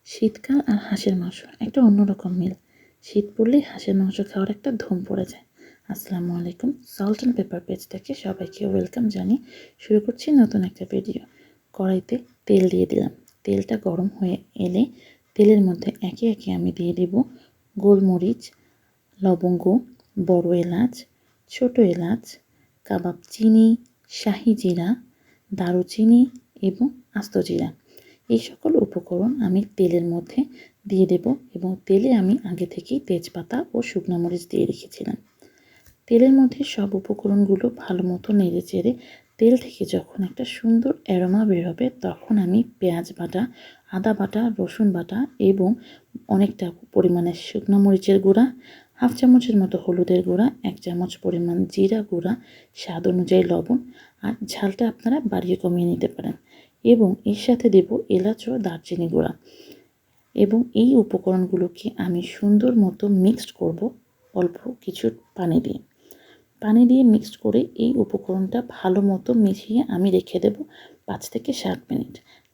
শীতকাল আর হাঁসের মাংস একটা অন্যরকম মিল। শীত পড়লেই হাঁসের মাংস খাওয়ার একটা ধুম পড়ে যায়। আসসালামু আলাইকুম, সল্ট অ্যান্ড পেপার পেজ থেকে সবাইকে ওয়েলকাম জানিয়ে শুরু করছি নতুন একটা ভিডিও। কড়াইতে তেল দিয়ে দিলাম। তেলটা গরম হয়ে এলে তেলের মধ্যে একে একে আমি দিয়ে দেব গোলমরিচ, লবঙ্গ, বড় এলাচ, ছোট এলাচ, কাবাব চিনি, শাহি জিরা, দারুচিনি এবং আস্ত জিরা। এই সকল উপকরণ আমি তেলের মধ্যে দিয়ে দেব এবং তেলে আমি আগে থেকেই তেজপাতা ও শুকনো মরিচ দিয়ে রেখেছিলাম। তেলের মধ্যে সব উপকরণগুলো ভালো মতো নেড়ে চেড়ে তেল থেকে যখন একটা সুন্দর অ্যারোমা বের হবে তখন আমি পেঁয়াজ বাটা, আদা বাটা, রসুন বাটা এবং অনেকটা পরিমাণে শুকনো মরিচের গুঁড়া, হাফ চামচের মতো হলুদের গুঁড়া, 1 চামচ পরিমাণ জিরা গুঁড়া, স্বাদ অনুযায়ী লবণ আর ঝালটা আপনারা বাড়িয়ে কমিয়ে নিতে পারেন এবং এর সাথে দেব এলাচ ও দারচিনি গুঁড়া এবং এই উপকরণগুলোকে আমি সুন্দর মতো মিক্সড করব অল্প কিছু পানি দিয়ে মিক্সড করে এই উপকরণটা ভালো মতো মিশিয়ে আমি রেখে দেব 5 থেকে 7 মিনিট।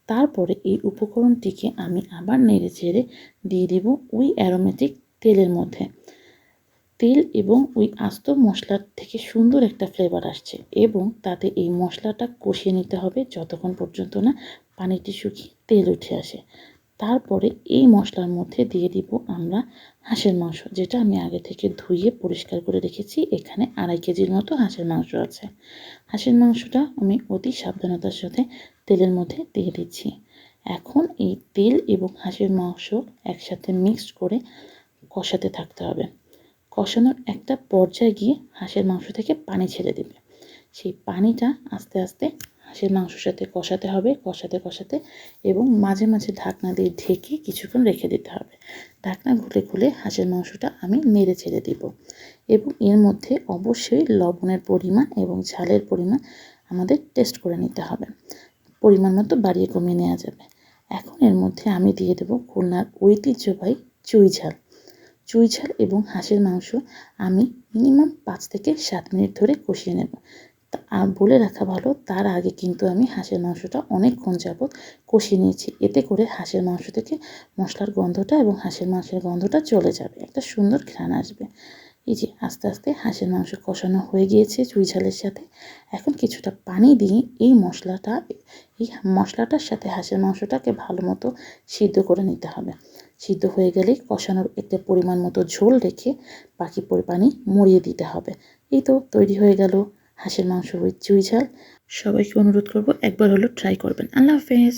তারপরে এই উপকরণটিকে আমি আবার নেড়ে চেড়ে দিয়ে দেব ওই অ্যারোমেটিক তেলের মধ্যে। তেল এবং ওই আস্ত মশলার থেকে সুন্দর একটা ফ্লেভার আসছে এবং তাতে এই মশলাটা কষিয়ে নিতে হবে যতক্ষণ পর্যন্ত না পানিটি শুকিয়ে তেল উঠে আসে। তারপরে এই মশলার মধ্যে দিয়ে দিব আমরা হাঁসের মাংস, যেটা আমি আগে থেকে ধুয়ে পরিষ্কার করে রেখেছি। এখানে 2.5 কেজির মতো হাঁসের মাংস আছে। হাঁসের মাংসটা আমি অতি সাবধানতার সাথে তেলের মধ্যে দিয়ে দিচ্ছি। এখন এই তেল এবং হাঁসের মাংস একসাথে মিক্সড করে কষাতে থাকতে হবে। কষানোর একটা পর্যায়ে গিয়ে হাঁসের মাংস থেকে পানি ছেড়ে দেবে। সেই পানিটা আস্তে আস্তে হাঁসের মাংসের সাথে কষাতে হবে, কষাতে এবং মাঝে মাঝে ঢাকনা দিয়ে ঢেকে কিছুক্ষণ রেখে দিতে হবে। ঢাকনা খুলে হাঁসের মাংসটা আমি নেড়ে ছেড়ে দিব এবং এর মধ্যে অবশ্যই লবণের পরিমাণ এবং ঝালের পরিমাণ আমাদের টেস্ট করে নিতে হবে। পরিমাণ মতো বাড়িয়ে কমিয়ে নেওয়া যাবে। এখন এর মধ্যে আমি দিয়ে দেব খুলনার ঐতিহ্যবাহী চুই ঝাল এবং হাঁসের মাংস আমি মিনিমাম 5 থেকে 7 মিনিট ধরে কষিয়ে নেব। আর বলে রাখা ভালো, তার আগে কিন্তু আমি হাঁসের মাংসটা অনেকক্ষণ যাবত কষিয়ে নিয়েছি। এতে করে হাঁসের মাংস থেকে মশলার গন্ধটা এবং হাঁসের মাংসের গন্ধটা চলে যাবে, একটা সুন্দর ঘ্রাণ আসবে। এই যে আস্তে আস্তে হাঁসের মাংস কষানো হয়ে গিয়েছে চুই ঝালের সাথে। এখন কিছুটা পানি দিয়ে এই মশলাটার সাথে হাঁসের মাংসটাকে ভালো মতো সিদ্ধ করে নিতে হবে। সিদ্ধ হয়ে গেলেই কষানোর একটা পরিমাণ মতো ঝোল রেখে বাকি পানি মরিয়ে দিতে হবে। এই তো তৈরি হয়ে গেল হাঁসের মাংস উইথ চুই ঝাল। সবাইকে অনুরোধ করব একবার হলো ট্রাই করবেন। আল্লাহ হাফেজ।